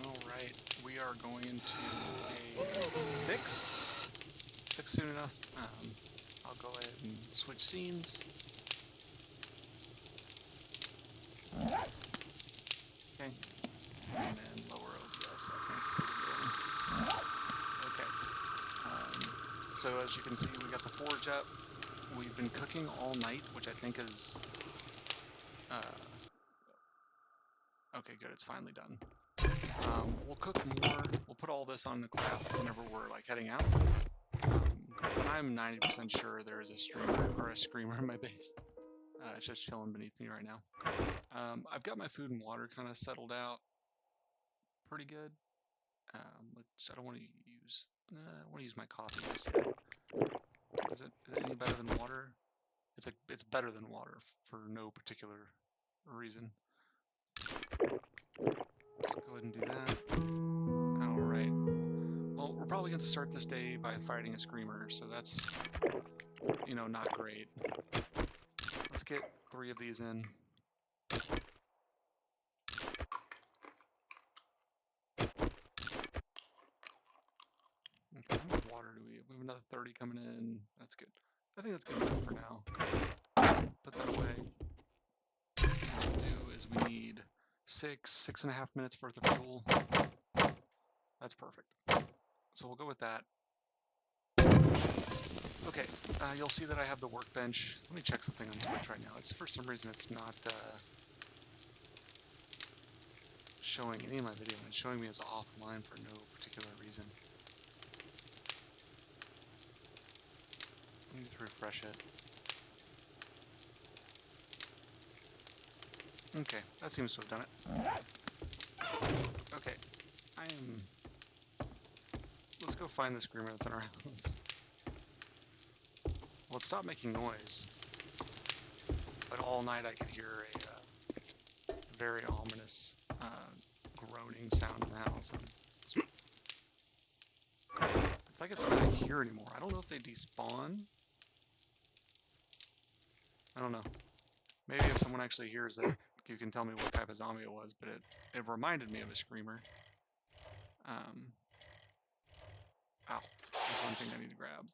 Alright, we are going into a 6. 6 soon enough. I'll go ahead and switch scenes. Okay. And then lower OBS, I think. Okay. So as you can see, we got the forge up. We've been cooking all night, which I think is... okay, good. It's finally done. We'll cook more. We'll put all this on the craft whenever we're like heading out. I'm 90% sure there is a streamer or a screamer in my base. It's just chilling beneath me right now. I've got my food and water kind of settled out pretty good. I don't want to use. I want to use my coffee instead. Is it any better than water? It's better than water for no particular reason. Let's go ahead and do that. Alright. Well, we're probably going to start this day by fighting a screamer, so that's, you know, not great. Let's get 3 of these in. Okay, how much water do we have? We have another 30 coming in. That's good. I think that's good enough for now. Put that away. What we'll do is we need 6.5 minutes worth of fuel. That's perfect. So we'll go with that. Okay, you'll see that I have the workbench. Let me check something on Twitch right now. For some reason it's not showing any of my video. It's showing me as offline for no particular reason. Let me just refresh it. Okay, that seems to have done it. Okay, let's go find the screamer that's in our house. Well, it stopped making noise, but all night I could hear a very ominous groaning sound in the house. It's like it's not here anymore. I don't know if they despawn. I don't know. Maybe if someone actually hears it, you can tell me what type of zombie it was, but it reminded me of a screamer. Ow. There's one thing I need to grab.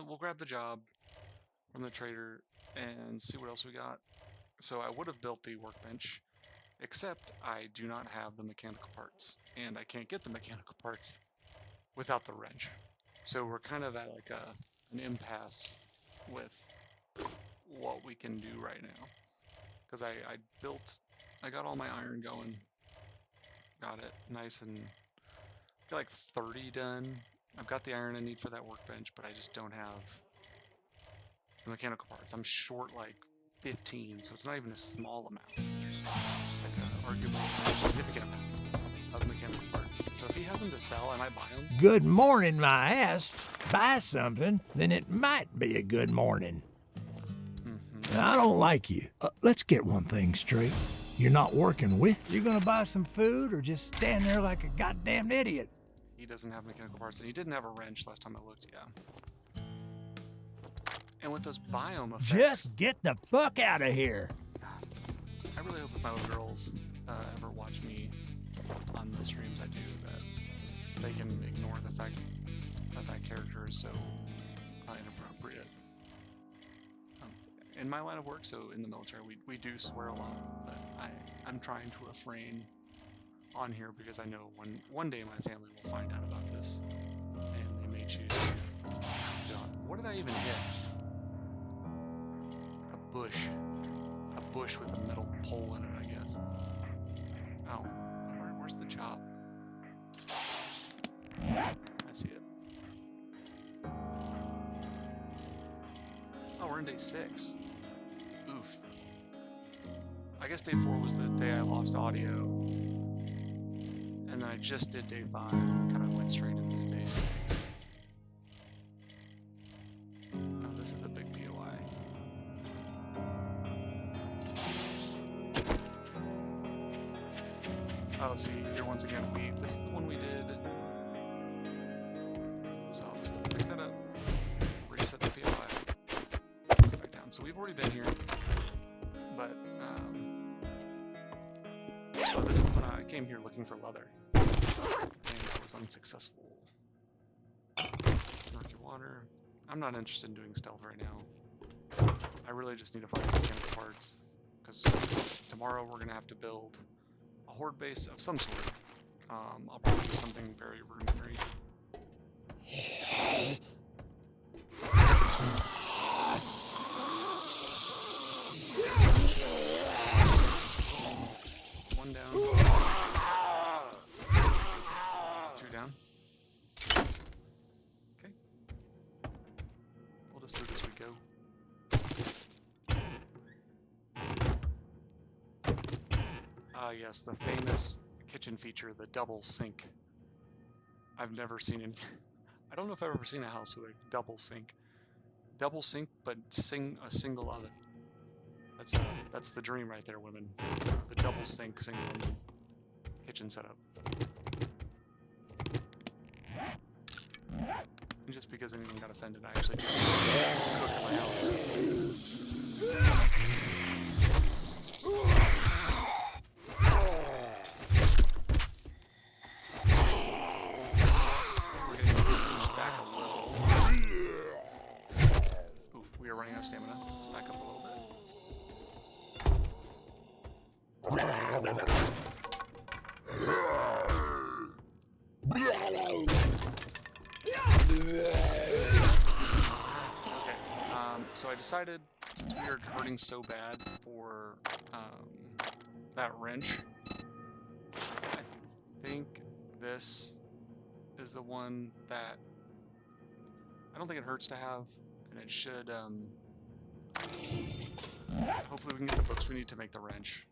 We'll grab the job from the trader and see what else we got. So I would have built the workbench, except I do not have the mechanical parts, and I can't get the mechanical parts without the wrench. So we're kind of at like an impasse with what we can do right now. Because I got all my iron going, got it nice and got like 30 done. I've got the iron I need for that workbench, but I just don't have the mechanical parts. I'm short like 15, so it's not even a small amount. Like arguably a significant amount of mechanical parts. So if he has them to sell, I might buy them. Good morning, my ass. Buy something, then it might be a good morning. I don't like you. Let's get one thing straight. You're not working with. You're gonna buy some food or just stand there like a goddamn idiot? He doesn't have mechanical parts, and he didn't have a wrench last time I looked, yeah. And with those biome effects... Just get the fuck out of here! I really hope if my little girls ever watch me on the streams I do, that they can ignore the fact that that character is so inappropriate. In my line of work, so in the military, we do swear a lot, but I'm trying to refrain on here because I know one day my family will find out about this, and they may choose to. What did I even hit? A bush with a metal pole in it, I guess. Oh, where's the job? I see it. Oh, we're in day 6. Oof. I guess day 4 was the day I lost audio. And then I just did day 5 and kind of went straight into day 6. Oh, this is a big POI. Oh, see, here once again, this is the one we did. So I'm supposed to pick that up, reset the POI. So we've already been here, but Oh, this is when I came here looking for leather. And I was unsuccessful. Murky water. I'm not interested in doing stealth right now. I really just need to find mechanical parts. Because tomorrow we're going to have to build a horde base of some sort. I'll probably do something very rudimentary. One down. Two down. Okay. We'll just do it as we go. Yes, the famous kitchen feature, the double sink. I've never seen any. I don't know if I've ever seen a house with a double sink. Double sink, but a single oven. That's the dream right there, women. The double sink, single oven kitchen setup. And just because anyone got offended, I actually do cook at my house. Running out of stamina. Let's back up a little bit. Okay, so I decided, since we are hurting so bad for that wrench, I think this is the one that I don't think it hurts to have. And it should, hopefully we can get the books we need to make the wrench.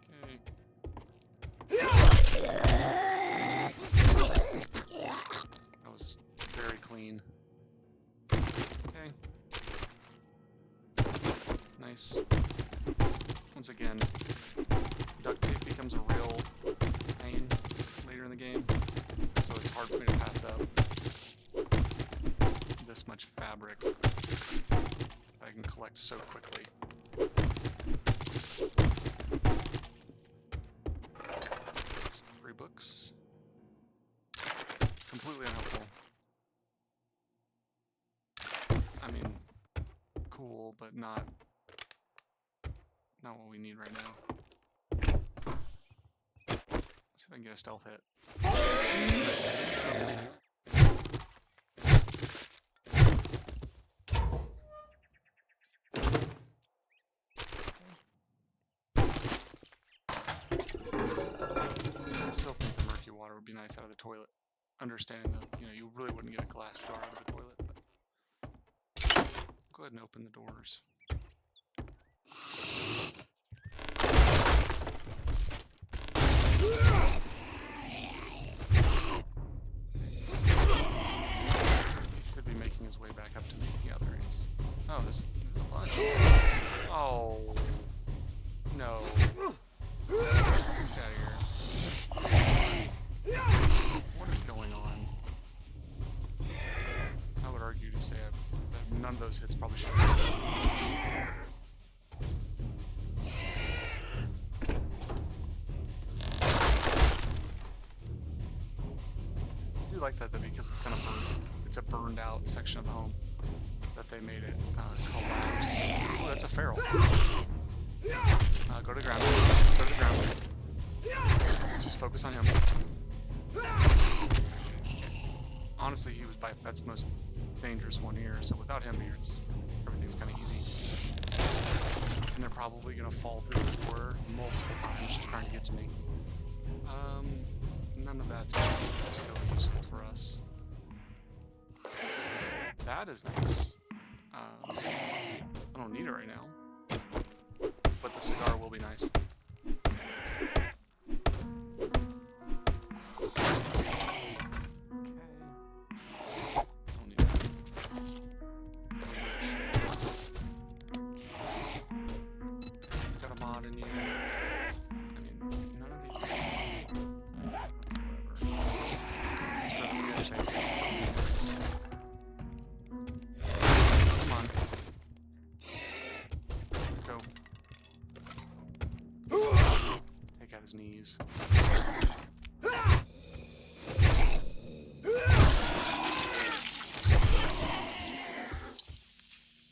Okay. That was very clean. Okay. Nice. Once again, duct tape becomes a real pain later in the game. So it's hard for me to pass up this much fabric that I can collect so quickly. Some free books. Completely unhelpful. I mean, cool, but not what we need right now. Let's see if I can get a stealth hit. I still think the murky water would be nice out of the toilet. Understanding that, you really wouldn't get a glass jar out of the toilet, but go ahead and open the doors. His way back up to me. Yeah, there he is. Oh, there's a bunch. Oh, no. Get out of here. What is going on? I would argue to say that none of those hits probably should have been. I do like that though, because it's kind of burned. It's a burned out section of the home that they made it collapse. Oh, that's a feral. Go to the ground. Go to the ground. Just focus on him. Honestly, he was that's the most dangerous one here, so without him here, everything's kind of easy. And they're probably going to fall through the door multiple times just trying to get to me. None of that's really useful for us. That is nice. I don't need it right now, but the cigar will be nice. his knees.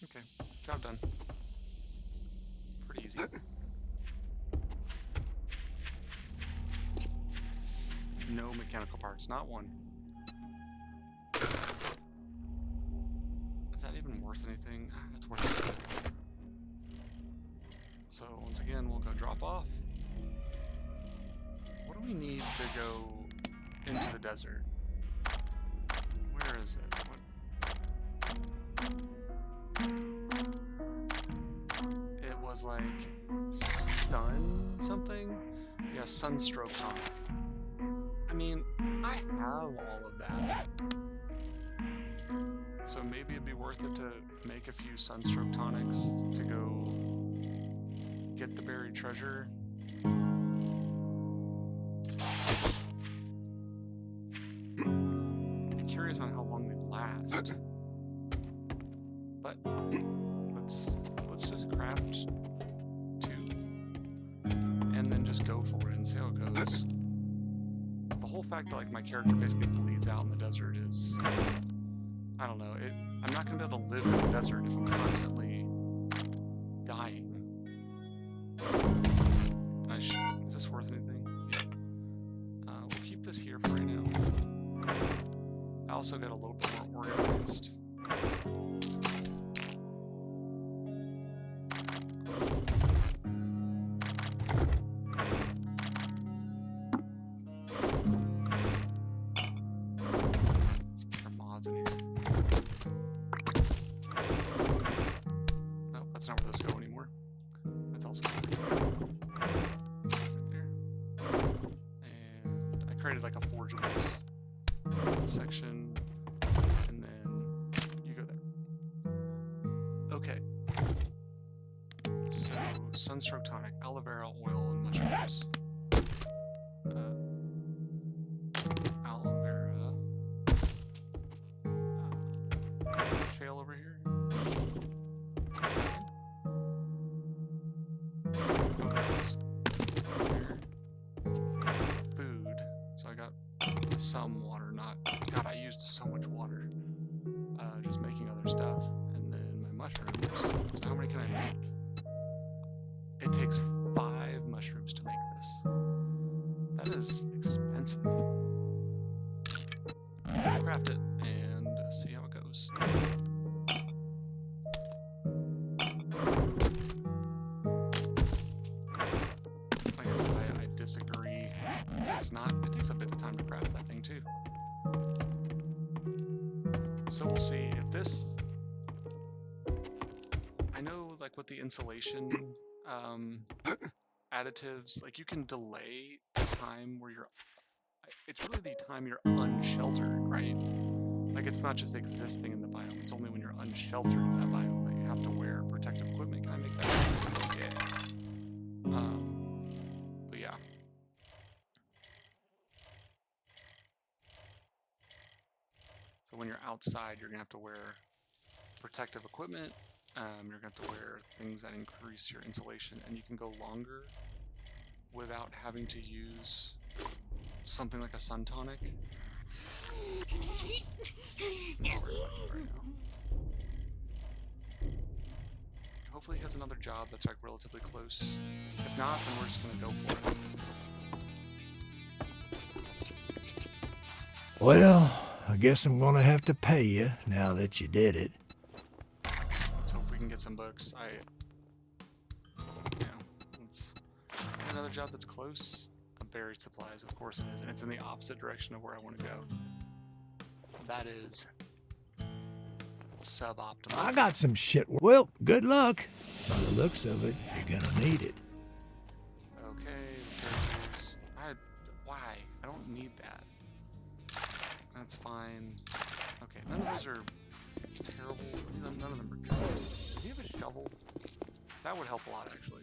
Okay, job done. Pretty easy. No mechanical parts, not one. Is that even worth anything? It's worth it. So once again, we'll go drop off. What do we need to go into the desert? Where is it? It was like sun something? Yeah, sunstroke tonic. I mean, I have all of that. So maybe it'd be worth it to make a few sunstroke tonics to go get the buried treasure. I'm curious on how long they last. But let's just craft 2 and then just go for it and see how it goes. The whole fact that like my character basically bleeds out in the desert is, I don't know, I'm not gonna be able to live in the desert if I'm constantly dying. Is this worth anything? Yeah. We'll keep this here for right now. I also got a little bit more organized. Like a forgeables section, and then you go there. Okay. So sunstroke tonic, aloe vera oil, and mushrooms. Aloe vera. Shale over here. Some water, not... God, I used so much water. Just making other stuff. And then my mushrooms. So how many can I make? It takes 5 mushrooms to make this. That is expensive. Craft it and see how it goes. Like I said, I disagree. It's not. It takes a bit of time to craft that thing too. So we'll see if this. I know, like with the insulation additives, like you can delay the time where you're. It's really the time you're unsheltered, right? Like it's not just existing in the biome. It's only when you're unsheltered in that biome that you have to wear protective equipment. Can I make that? Yeah. But yeah. So when you're outside, you're gonna have to wear protective equipment. You're gonna have to wear things that increase your insulation, and you can go longer without having to use something like a sun tonic. Not very much right now. Hopefully he has another job that's like relatively close. If not, then we're just gonna go for it. Well, I guess I'm gonna have to pay you now that you did it. Let's hope we can get some books. Let's another job that's close. Buried supplies, of course it is, and it's in the opposite direction of where I want to go. That is suboptimal. I got some shit. Well, good luck. By the looks of it, you're gonna need it. Okay, why? I don't need that. That's fine. Okay, none of those are terrible. None of them are good. Does he have a shovel? That would help a lot, actually.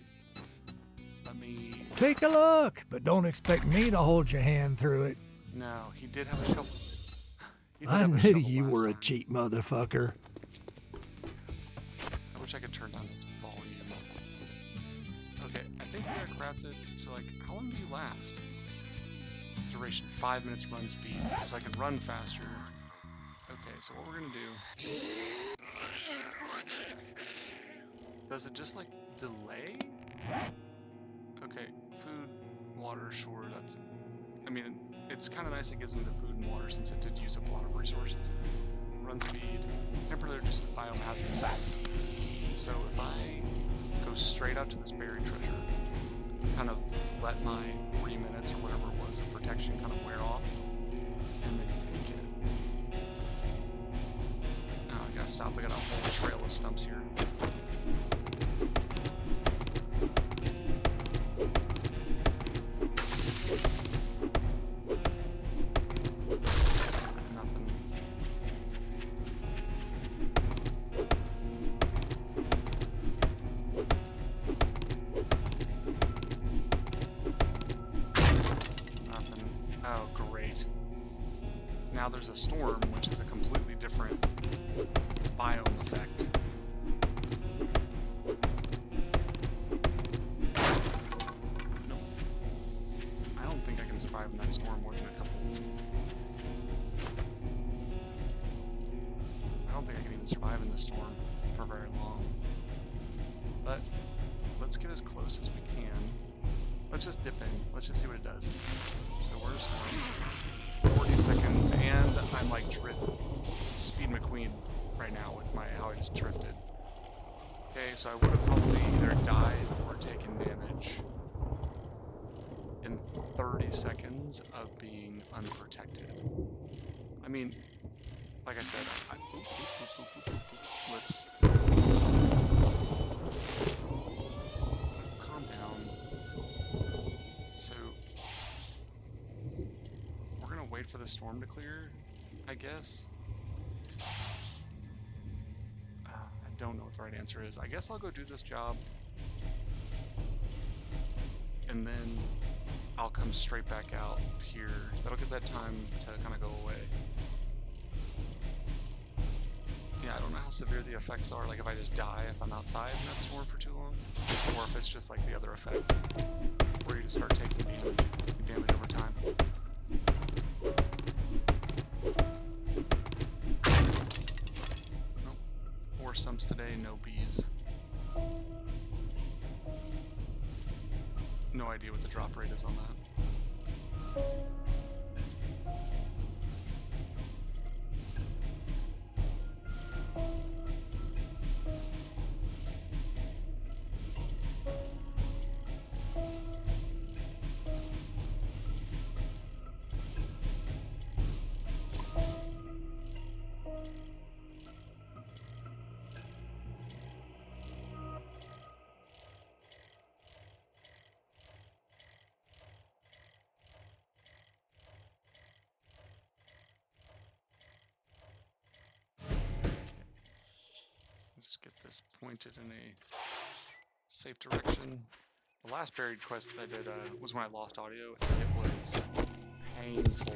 Let me... Take a look, but don't expect me to hold your hand through it. No, he did have a shovel. I knew you were a cheap motherfucker. I wish I could turn down this volume. Okay, I think we gotta craft it, so like, how long do you last? Duration, 5 minutes run speed, so I can run faster. Okay, so what we're gonna do... Does it just, like, delay? Okay, food, water, sure, that's... I mean, it's kind of nice it gives them the food and water since it did use up a lot of resources. Run speed, temporarily reduces biome hazard effects. So if I go straight out to this buried treasure, kind of let my 3 minutes or whatever it was of protection kind of wear off, and then take it. Now I gotta stop, I got a whole trail of stumps here. Now there's a storm, which is a completely different biome effect. Nope. I don't think I can survive in that storm more than a couple. I don't think I can even survive in this storm for very long. But let's get as close as we can. Let's just dip in. Let's just see what it does. So we're in a storm. 40 seconds, and I'm like Speed McQueen right now with my how I just drifted. Okay, so I would have probably either died or taken damage in 30 seconds of being unprotected. I mean, like I said, let's calm down. So we're gonna wait for the storm to clear, I guess. I don't know what the right answer is. I guess I'll go do this job, and then I'll come straight back out here. That'll give that time to kind of go away. Yeah, I don't know how severe the effects are, like if I just die if I'm outside in that storm for too long, or if it's just like the other effect, where you just start taking damage over time. Nope. 4 stumps today, no bees. No idea what the drop rate is on that. Let's get this pointed in a safe direction. The last buried quest I did was when I lost audio, and it was painful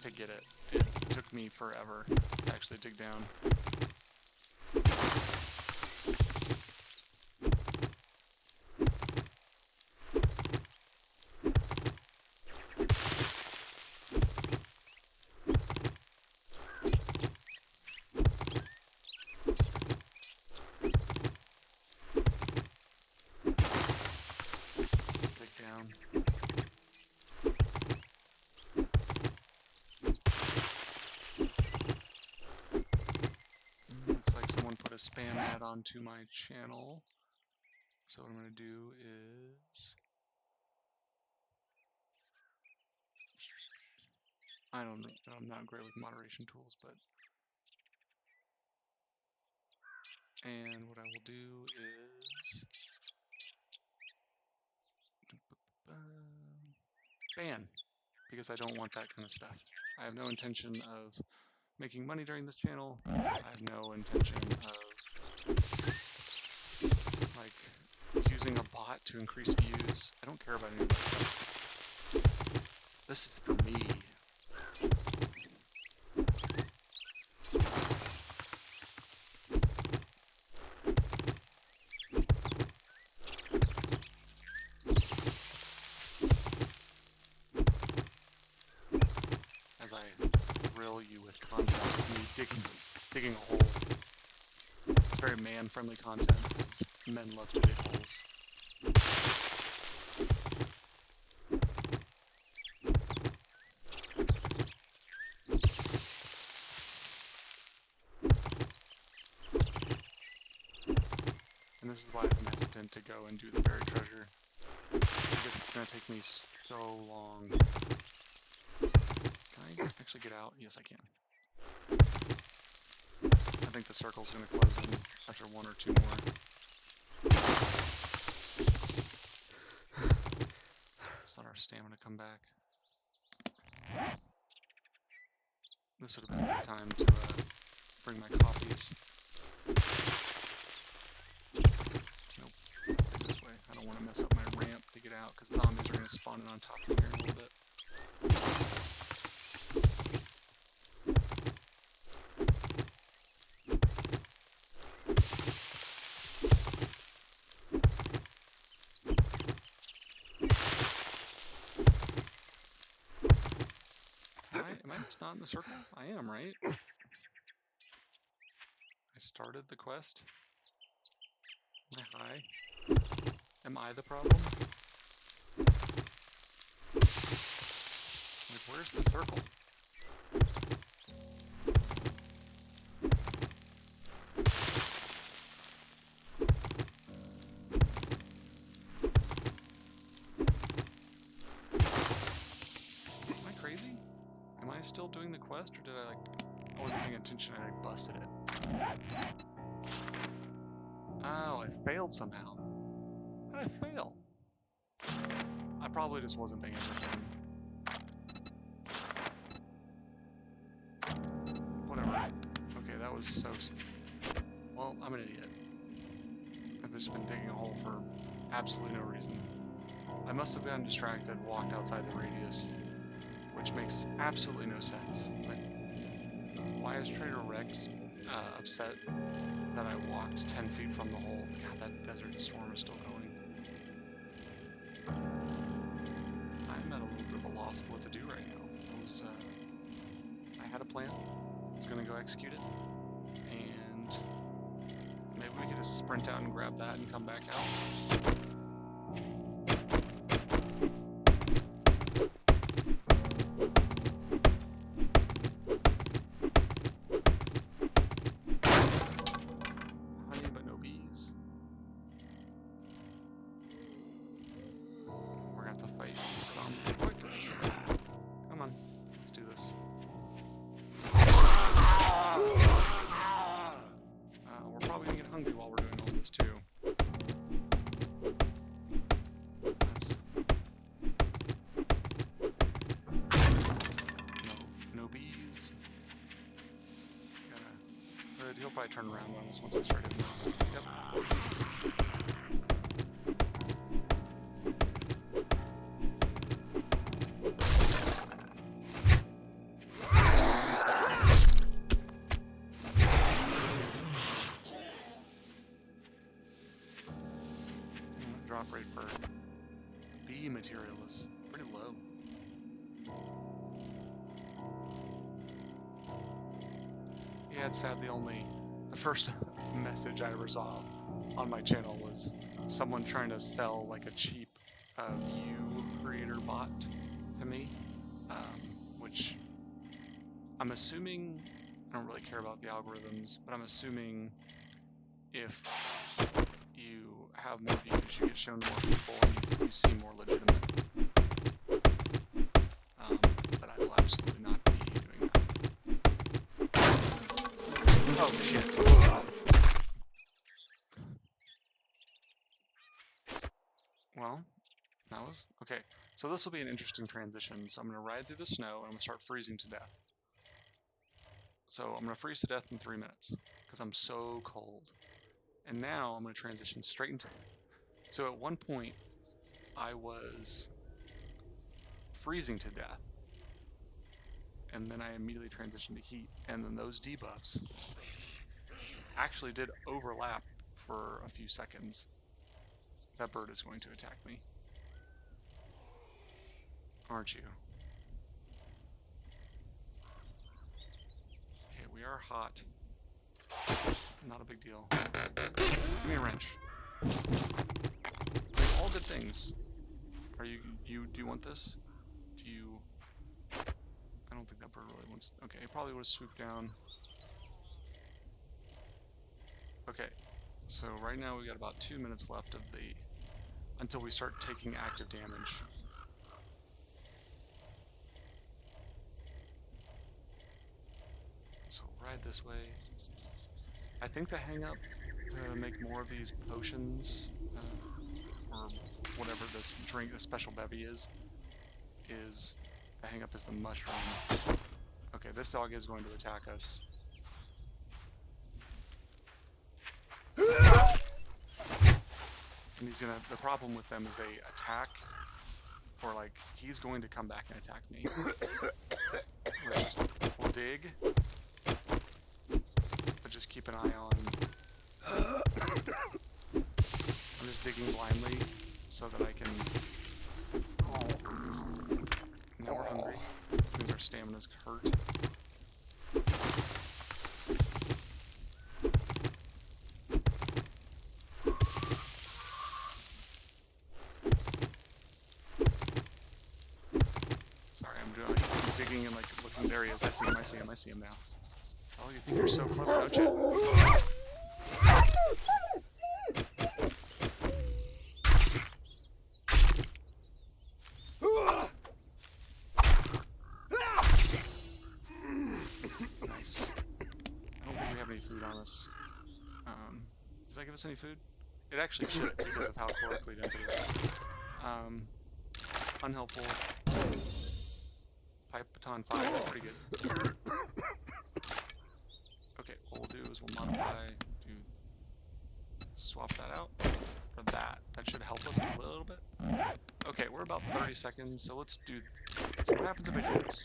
to get it. It took me forever to actually dig down. Looks like someone put a spam ad onto my channel. So what I'm going to do is... I'm not great with moderation tools, but... And what I will do is... ban, because I don't want that kind of stuff. I have no intention of making money during this channel. I have no intention of like using a bot to increase views. I don't care about any of that stuff. This is for me. kill you with content of me digging a hole. It's very man-friendly content because men love to dig holes. And this is why I'm hesitant to go and do the buried treasure, because it's going to take me so long. Can I actually get out? Yes, I can. I think the circle's going to close in after one or two more. Let's let our stamina come back. This would have been a good time to bring my copies. Nope, take this way. I don't want to mess up my ramp to get out because zombies are going to spawn in on top of me here in a little bit. Am I just not in the circle? I am, right? I started the quest. Am I high? Am I the problem? Like, where's the circle? Am I crazy? Am I still doing the quest, or did I wasn't paying attention and I busted it? Oh, I failed somehow. How did I fail? I probably just wasn't paying attention. Whatever. Okay, that was so... Well, I'm an idiot. I've just been digging a hole for absolutely no reason. I must have gotten distracted, walked outside the radius, which makes absolutely no sense. Like, why is Trader Rex upset that I walked 10 feet from the hole? God, that desert storm is still going. I'm at a little bit of a loss of what to do right now. I had a plan. I was going to go execute it. And maybe we could just sprint out and grab that and come back out. He'll probably turn around on us once I start hitting this. Yep. Drop rate for B material is pretty low. Yeah, it's sad the first message I ever saw on my channel was someone trying to sell like a cheap view creator bot to me, which I'm assuming, I don't really care about the algorithms, but I'm assuming if you have more views, you get shown to more people and you seem more legitimate. But I will absolutely not be doing that. Oh shit. Well, that was... Okay, so this will be an interesting transition. So I'm going to ride through the snow and I'm going to start freezing to death. So I'm going to freeze to death in 3 minutes because I'm so cold. And now I'm going to transition straight into... So at one point, I was freezing to death. And then I immediately transitioned to heat. And then those debuffs actually did overlap for a few seconds. That bird is going to attack me. Aren't you? we are hot. Not a big deal. Give me a wrench. Like, all good things. Are you do you want this? Do you... I don't think that bird really wants... Okay, he probably would have swooped down. Okay, so right now we got about 2 minutes left of the... until we start taking active damage. So ride this way. I think the hang up to make more of these potions, or whatever this drink, a special bevy is the hang up is the mushroom. Okay, this dog is going to attack us. And he's gonna, the problem with them is they attack, or like, he's going to come back and attack me. We'll dig, but just keep an eye on... I'm just digging blindly so that I can... Now we're hungry. That means our stamina's hurt. Sorry, I'm digging and like looking. There he is. I see him now. Oh, you think you're so clever, don't you? Nice. I don't think we have any food on us. Does that give us any food? It actually should, because of how calorically dense it is. Unhelpful. Pipe baton 5, that's pretty good. Okay, what we'll do is we'll modify to swap that out for that. That should help us a little bit. Okay, we're about 30 seconds, so let's see what happens if I do this.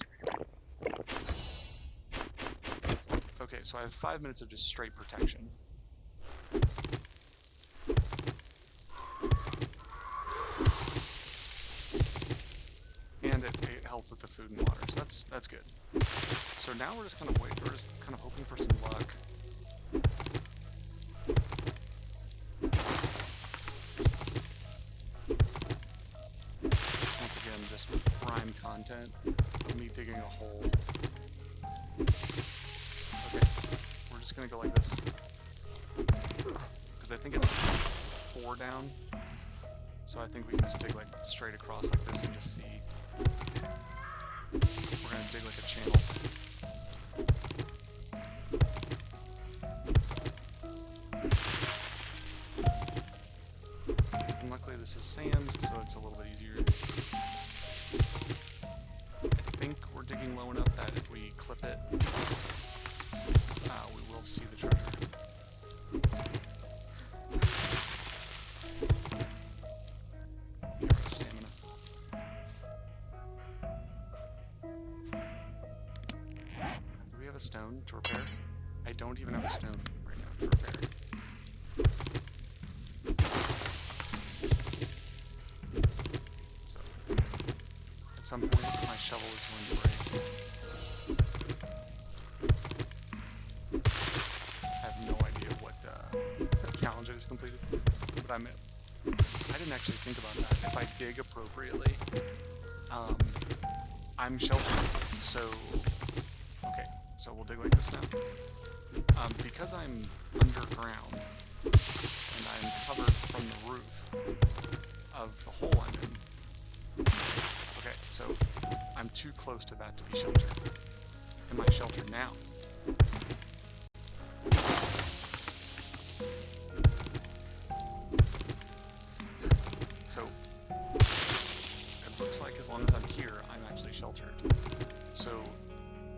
Okay, so I have 5 minutes of just straight protection. And it helped with the food and water, so that's good. So now we're just kind of we're just kind of hoping for some luck. Once again, just prime content of me digging a hole. Okay, we're just gonna go like this. Because I think it's 4 down. So I think we can just dig like straight across like this and just see. We're gonna dig like a channel. And luckily this is sand, so it's a little bit easier. I think we're digging low enough that if we clip it, we will see the treasure. Get rid of stamina. Do we have a stone to repair? I don't even have a stone right now to repair. So, at some point, my shovel is going to break. I have no idea what challenge I just completed, but I didn't actually think about that. If I dig appropriately, I'm sheltered. So, okay, so we'll dig like this now. Because I'm underground and I'm covered from the roof of the hole I'm in. Okay, so I'm too close to that to be sheltered. Am I sheltered now? So, it looks like as long as I'm here, I'm actually sheltered. So,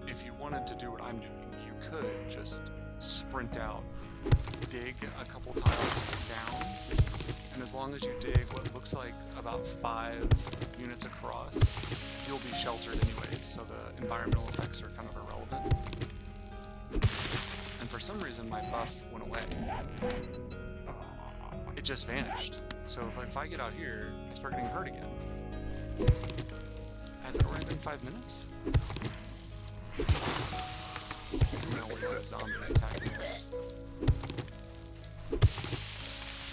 if you wanted to do what I'm doing, you could just sprint out, dig a couple tiles down, and as long as you dig what looks like about 5 units across, you'll be sheltered anyway, so the environmental effects are kind of irrelevant. And for some reason, my buff went away. It just vanished. So if I get out here, I start getting hurt again. Has it already been 5 minutes? Now we have a zombie attacking us.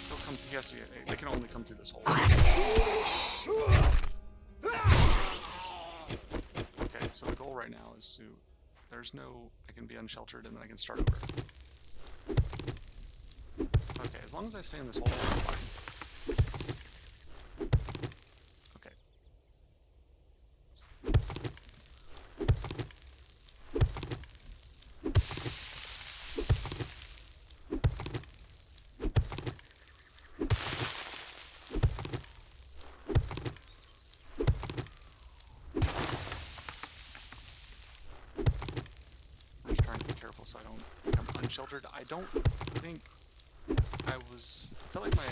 He'll come. He has to get. They can only come through this hole. Okay, so the goal right now is to. There's no. I can be unsheltered and then I can start over. Okay, as long as I stay in this hole, I'm fine. Okay. I'm just trying to be careful so I don't become unsheltered. I don't think I felt like my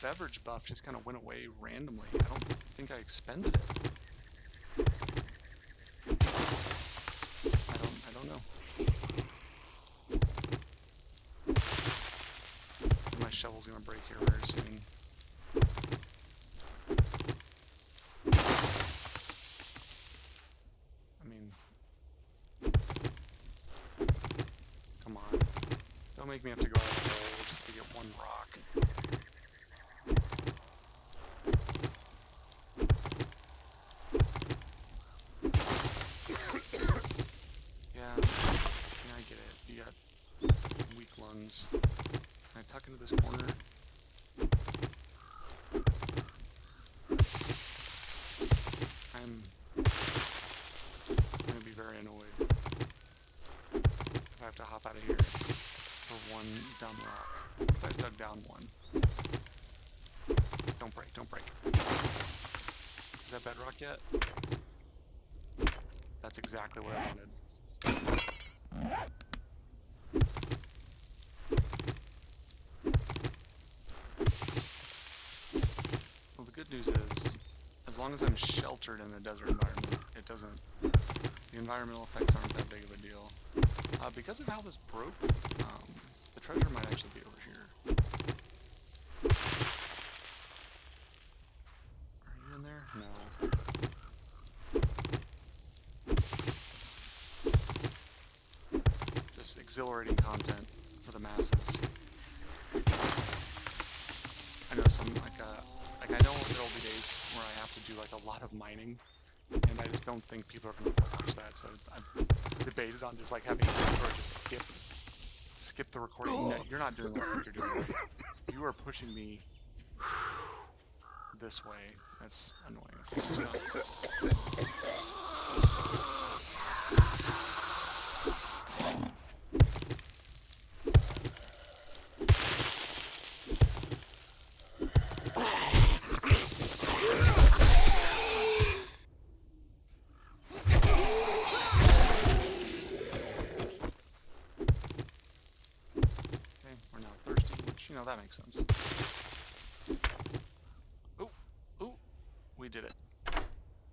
beverage buff just kind of went away randomly. I don't think I expended it. I don't know. My shovel's gonna break here very soon. I mean, come on. Don't make me have to go out of the hole just to get one rock. Yeah, I get it. You got weak lungs. Can I tuck into this corner? I'm gonna be very annoyed if I have to hop out of here for one dumb rock. If I dug down one. Don't break, don't break. Is that bedrock yet? That's exactly what I wanted. Well, the good news is, as long as I'm sheltered in the desert environment, the environmental effects aren't that big of a deal. Because of how this broke, the treasure might actually be over here. Are you in there? No. Just exhilarating content for the masses. I know some, like I know there'll be days where I have to do like a lot of mining, and I just don't think people are going to watch that, so I've debated on just like having or just skip the recording. No, you're not doing what I think you're doing right. You are pushing me this way. That's annoying. That makes sense. Ooh, we did it.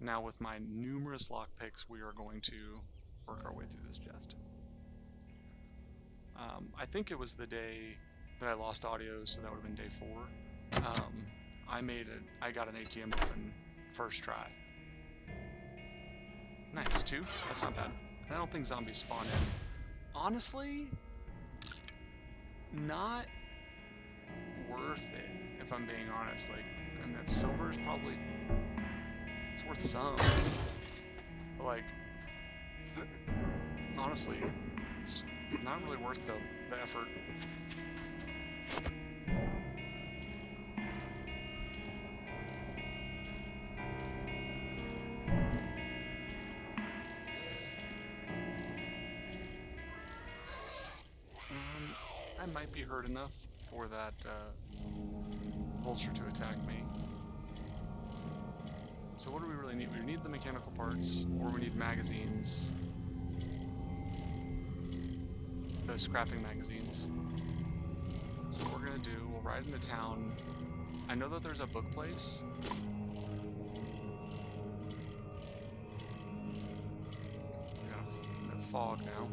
Now with my numerous lockpicks, we are going to work our way through this chest. I think it was the day that I lost audio, so that would have been day 4. I got an ATM open first try. Nice, 2. That's not bad. I don't think zombies spawn in. Honestly, not worth it, if I'm being honest. Like, and that silver is probably, it's worth some, but like, honestly, it's not really worth the effort. I might be hurt enough for that vulture to attack me. So what do we really need? We need the mechanical parts, or we need magazines. The scrapping magazines. So what we're gonna do, we'll ride into town. I know that there's a book place. We got a fog now.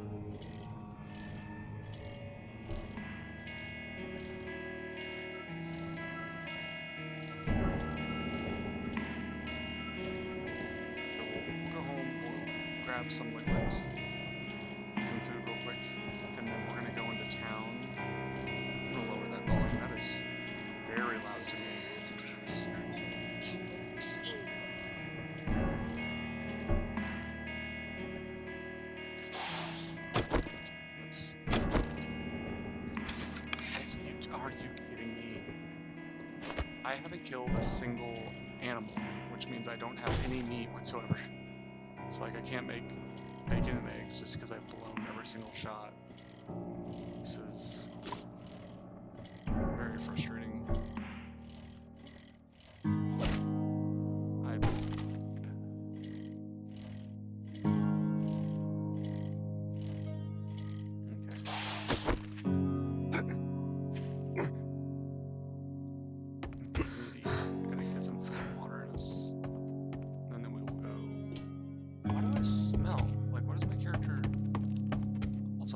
Some liquids. I haven't killed a single animal, which means I don't have any meat whatsoever. So like I can't make bacon and eggs just because I've blown every single shot. This is very frustrating.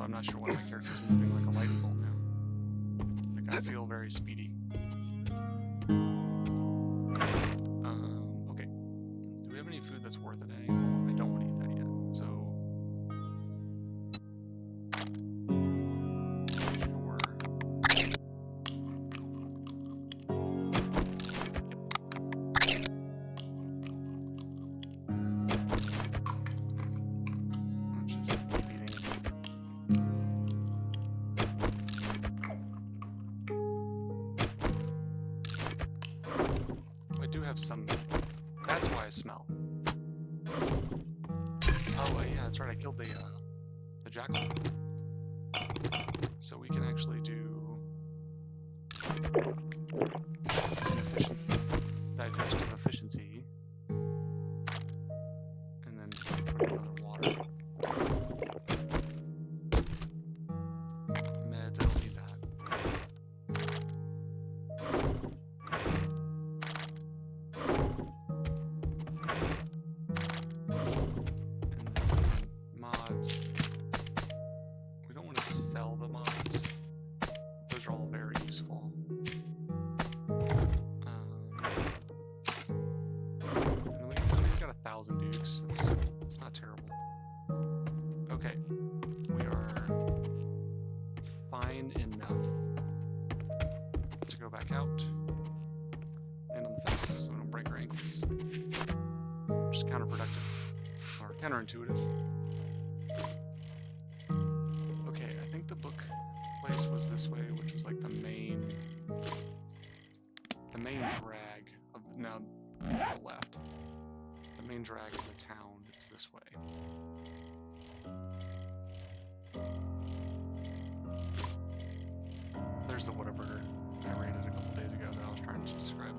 I'm not sure why my character's moving like a lightning bolt now. Like, I feel very speedy. Okay. Do we have any food that's worth it? I don't want to eat that yet. So... some meat. That's why I smell. Oh yeah, that's right. I killed the jackal. So we can actually do digestive efficiency, and then put another water. Meds, I don't need that. Counterintuitive. Okay, I think the book place was this way, which was like the main drag of now the left. The main drag of the town is this way. There's the Whataburger I raided a couple days ago that I was trying to describe.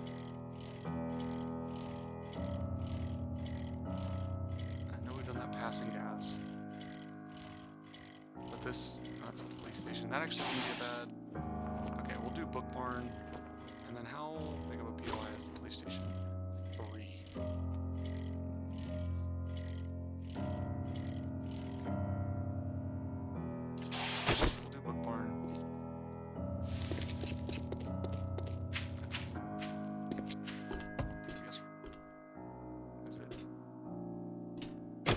Passing gas. But this, that's a police station. That actually wouldn't be bad. Okay, we'll do Book Barn. And then how big of a POI is the police station? 3. So we'll do Book Barn. I guess. Is it?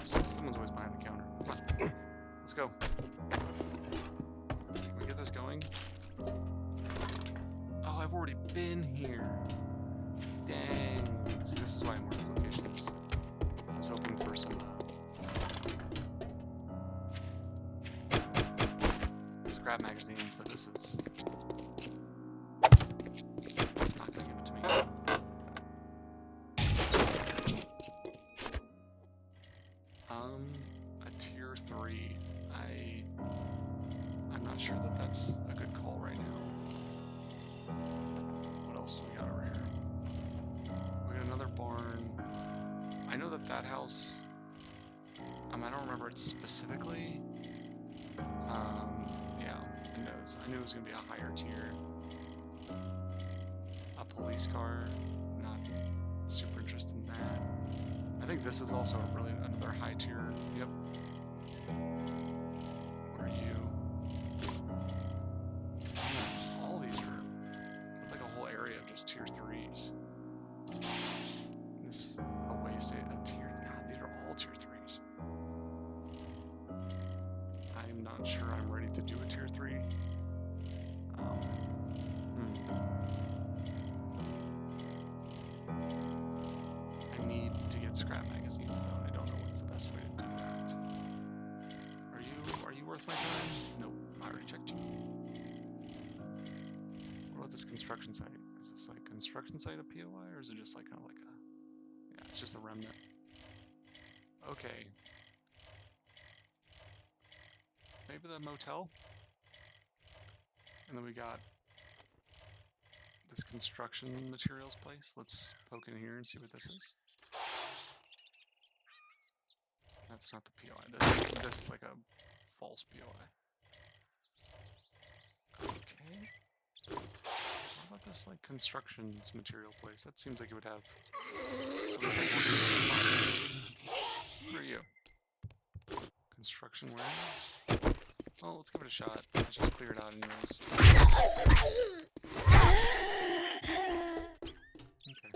Someone's always behind the counter. Come on. Let's go. Can we get this going? Oh, I've already been here. Dang. See, this is why I marked locations. I was hoping for some scrap magazines, but this is... It's not going to give it to me. A tier 3. I'm not sure that that's a good call right now. What else do we got over here? We got another barn. I know that house, I don't remember it specifically. Yeah, it knows. I knew it was going to be a higher tier. A police car, not super interested in that. I think this is also really another high tier. Yep. What are you? Yeah, all these are like a whole area of just tier 3s. This is a waste a tier. God, these are all tier 3s. I'm not sure I'm ready to do a tier 3. I need to get scrap magazines though. I don't know what's the best way to do that. Are you worth my time? Nope, I already checked you. What about this construction site? Is this like construction site a POI, or is it just like kind of like a... Yeah, it's just a remnant. Okay. Maybe the motel? And then we got this construction materials place. Let's poke in here and see what this is. That's not the POI. This is like a false POI. Okay. What about this like constructions material place? That seems like it would have... Who are you? Construction warehouse? Well, let's give it a shot. Let's just clear it out anyways. Okay.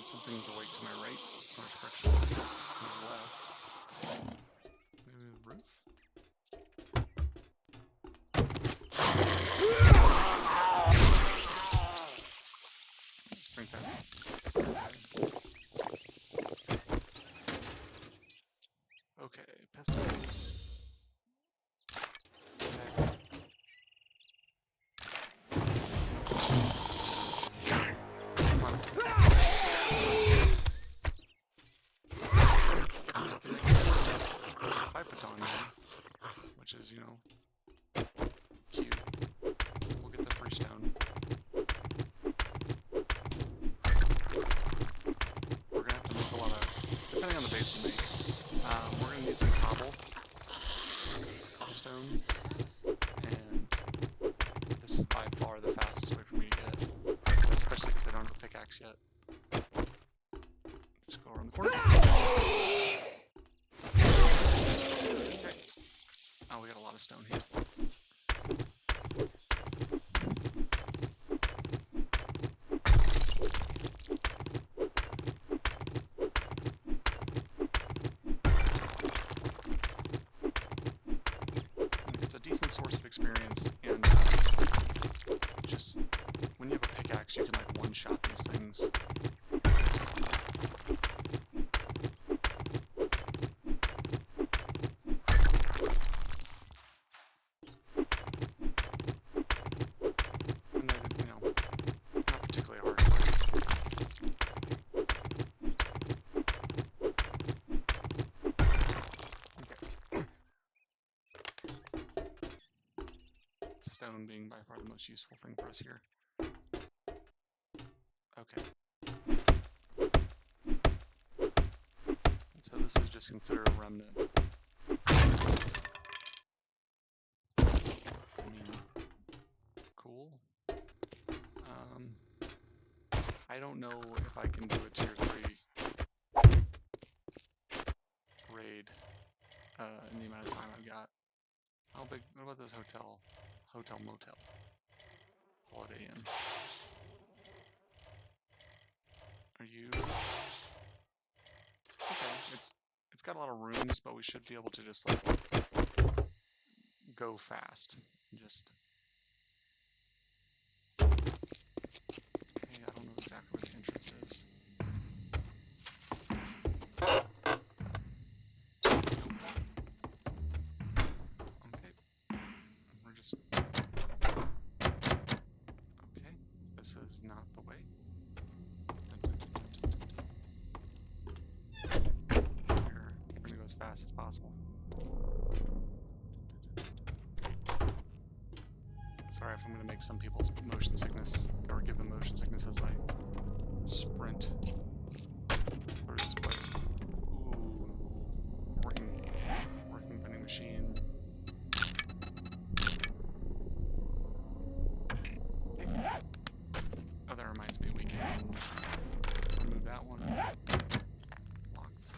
Something's awake to my right. Or correction, to my left. Maybe the roof? Drink that. Okay, pesticides. Come on. Pipeton, which is, you know, cute. We'll get the free stone. We're gonna have to make a lot of, depending on the base we make, we're gonna need some cobblestone, and this is by far the fastest way for me to get it, especially because I don't have a pickaxe yet. Just go around the corner. Okay. Oh, we got a lot of stone here. It's a decent source of experience, and just when you have a pickaxe, you can like one-shot these things. And they're, you know, not particularly hard. Stone being by far the most useful thing for us here. Okay. And so this is just considered a remnant. I mean, cool. I don't know if I can do a tier 3 raid in the amount of time I've got. How big? What about this hotel? Hotel motel. Holiday Inn. Are you? Okay, it's got a lot of rooms, but we should be able to just like go fast. Just. Okay, I don't know exactly where the entrance is. Okay. We're just... Okay, this is not the way. We're gonna go as fast as possible. Sorry if I'm gonna make some people's motion sickness, or give them motion sickness as I sprint through this place. Ooh, working vending machine. Oh, that reminds me, we can remove that one. Locked.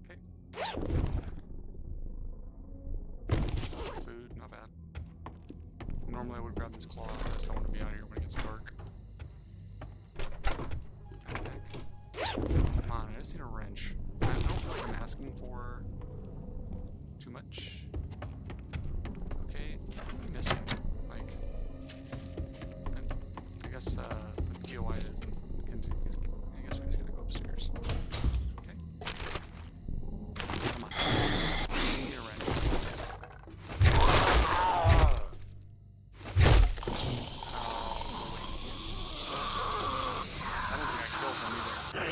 Okay. Food, not bad. Normally I would grab this claw, I just don't want to be out here when it gets dark. Come on, I just need a wrench. I don't feel like I'm asking for too much. Okay, what am I missing? Like, guess the POI isn't. I guess we just gotta go upstairs. Okay. Come on. Give me a wrench. I don't think I killed him either. I don't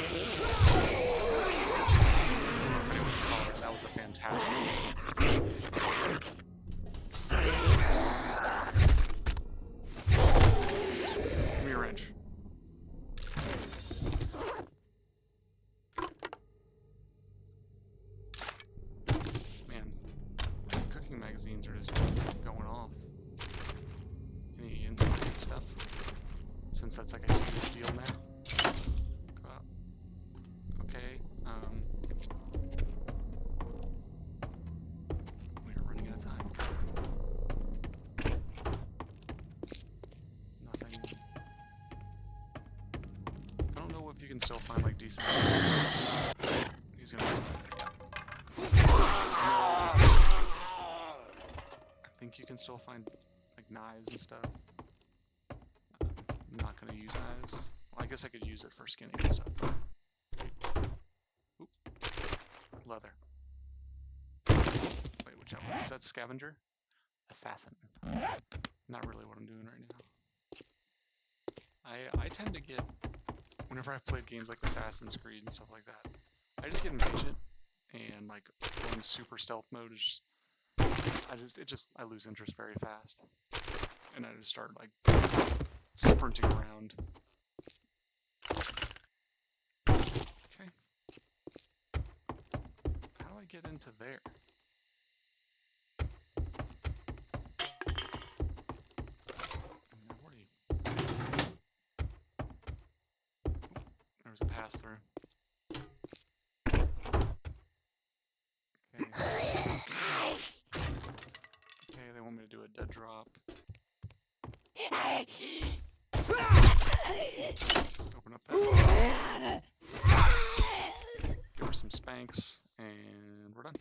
know if anyone saw that. That was a fantastic move. Give me a wrench. Man, cooking magazines are just going off. Any inside stuff? Since that's like a huge deal now. Go out. Okay, we are running out of time. Nothing. I don't know if you can still find like decent. He's gonna. Yeah. I think you can still find like knives and stuff. I'm not gonna use knives. Well, I guess I could use it for skinning and stuff. Oop. Leather. Wait, which one? Is that scavenger? Assassin. Not really what I'm doing right now. I tend to get, whenever I've played games like Assassin's Creed and stuff like that, I just get impatient and like going super stealth mode is just, I lose interest very fast. And I just start like sprinting around. Okay. How do I get into there? What are you? There was a pass through. Okay. Okay, they want me to do a dead drop. Let's open up that. Give her some spanks, and we're done.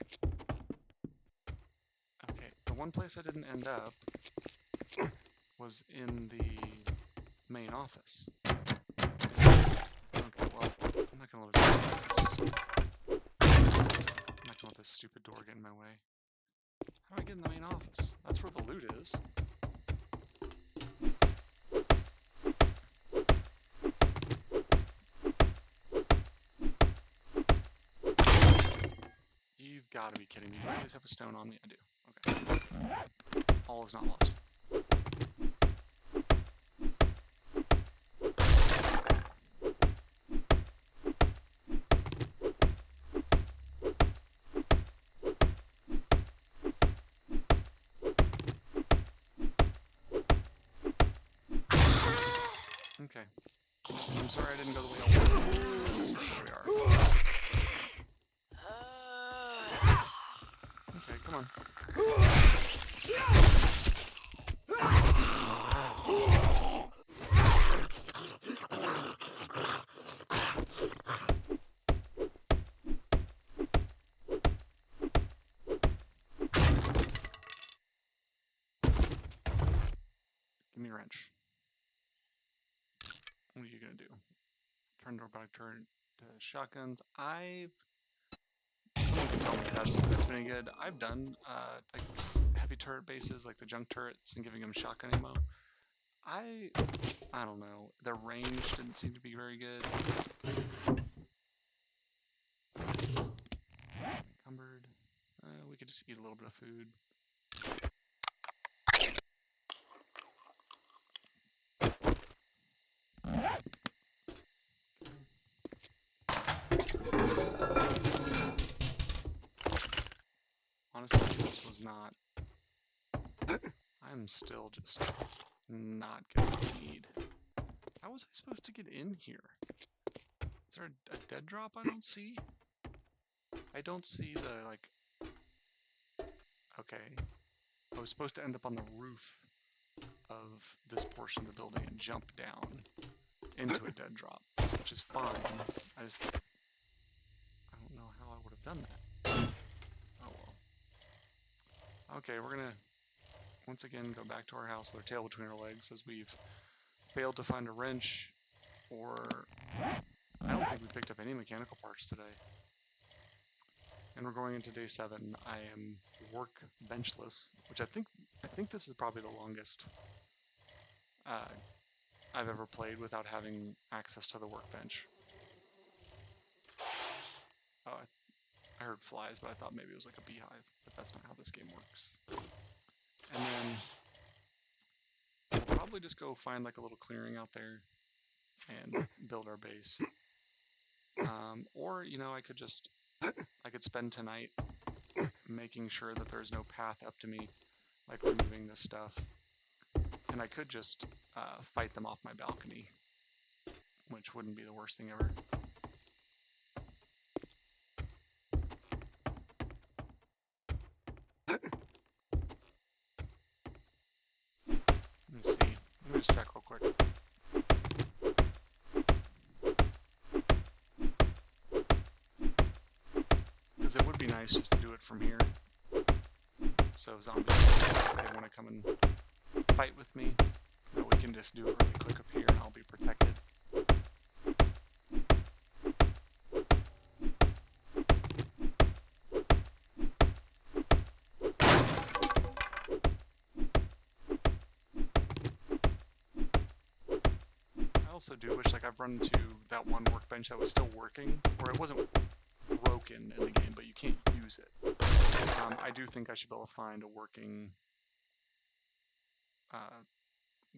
Okay, the one place I didn't end up was in the main office. Okay, well, I'm not gonna let it do this. I'm not gonna let this stupid door get in my way. How do I get in the main office? That's where the loot is. You've got to be kidding me. Do I always have a stone on me? I do. Okay. All is not lost. Okay. I'm sorry I didn't go the way I wanted. This is where we are. Okay, come on. Give me a wrench. What are you gonna do? Turn door back to shotguns. Someone can tell me that's been good. I've done like heavy turret bases, like the junk turrets, and giving them shotgun ammo. I don't know. Their range didn't seem to be very good. Encumbered. We could just eat a little bit of food. Honestly, this was not. I'm still just not getting what I need. How was I supposed to get in here? Is there a dead drop I don't see? I don't see the, like... Okay. I was supposed to end up on the roof of this portion of the building and jump down into a dead drop, which is fine. I don't know how I would have done that. Oh well. Okay, we're gonna once again go back to our house with our tail between our legs as we've failed to find a wrench, or I don't think we picked up any mechanical parts today. And we're going into day 7. I am workbenchless, which I think this is probably the longest I've ever played without having access to the workbench. Oh, I heard flies, but I thought maybe it was like a beehive, but that's not how this game works. And then we'll probably just go find like a little clearing out there and build our base. Or, you know, I could spend tonight making sure that there's no path up to me, like removing this stuff. And I could just fight them off my balcony, which wouldn't be the worst thing ever. Let me see. Let me just check real quick. Because it would be nice just to do it from here. So zombies, if they want to come and fight with me, we can just do it really quick up here and I'll be protected. I also do wish, like, I've run into that one workbench that was still working, or it wasn't broken in the game, but you can't use it. I do think I should be able to find a working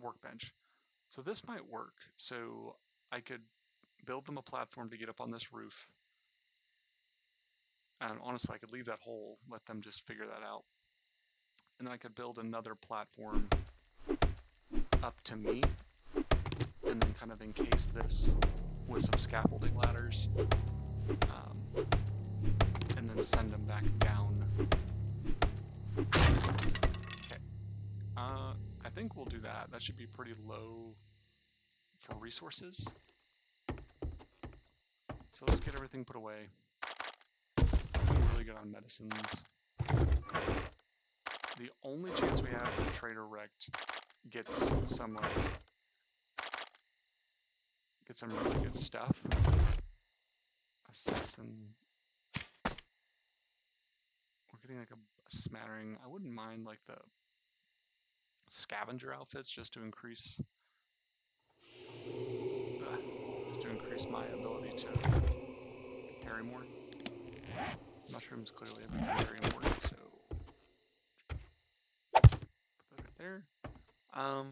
workbench. So this might work. So I could build them a platform to get up on this roof. And honestly, I could leave that hole, let them just figure that out. And then I could build another platform up to me, and then kind of encase this with some scaffolding ladders, and then send them back down. Okay. I think we'll do that. That should be pretty low for resources. So let's get everything put away. I'm really good on medicines. The only chance we have is Trader Wrecked gets some really good stuff. Assassin. We're getting like a smattering. I wouldn't mind like the scavenger outfits just to increase my ability to carry more. Mushrooms clearly have become very important, so put that right there. I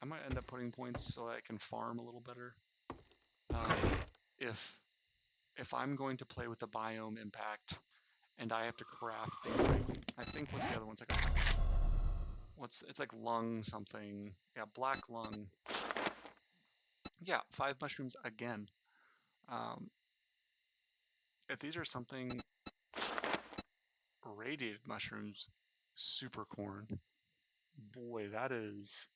might end up putting points so I can farm a little better. If I'm going to play with the biome impact and I have to craft things like, I think, what's the other ones I got? It's like lung something. Yeah, black lung. Yeah, 5 mushrooms again. If these are something, radiated mushrooms, super corn. Boy, that is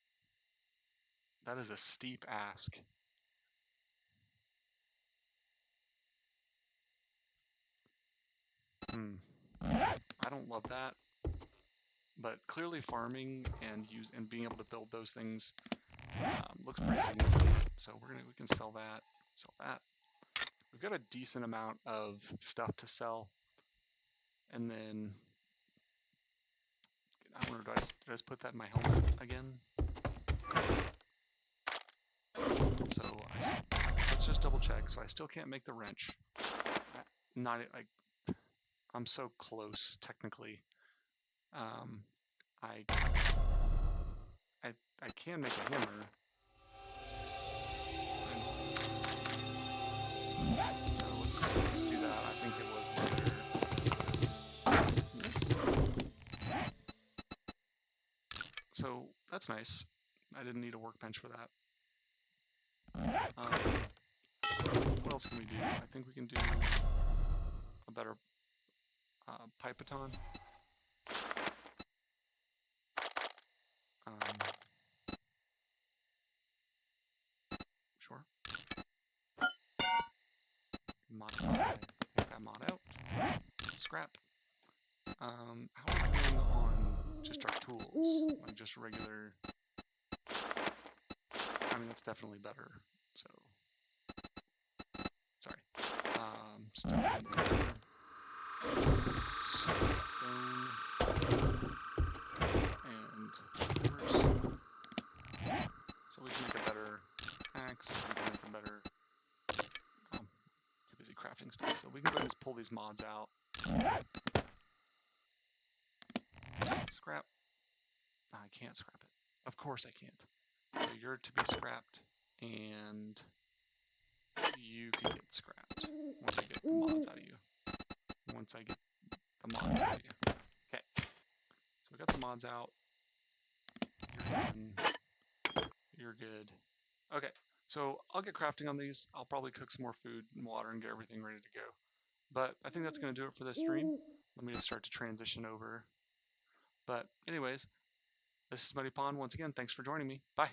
a steep ask. I don't love that, but clearly farming and being able to build those things looks pretty significant. So we can sell that. We've got a decent amount of stuff to sell, and then I wonder, did I just put that in my helmet again? So let's just double check. So I still can't make the wrench. I'm so close technically. I can make a hammer. So let's just do that. I think it was this. So that's nice. I didn't need a workbench for that. What else can we do? I think we can do a better pipe baton. Sure. Modify. Take that mod out. Scrap. How are we doing on just our tools? Like just regular mean, that's definitely better. So, sorry. Stone, and ores. So we can make a better axe. We can make a better. Too busy crafting stuff. So we can go ahead and just pull these mods out. Scrap. I can't scrap it. Of course I can't. So you're to be scrapped, and you can get scrapped once I get the mods out of you. Once I get the mods out of you. Okay. So we got the mods out. You're done. You're good. Okay. So I'll get crafting on these. I'll probably cook some more food and water and get everything ready to go. But I think that's going to do it for this stream. Let me just start to transition over. But anyways, this is Muddy Pond. Once again, thanks for joining me. Bye.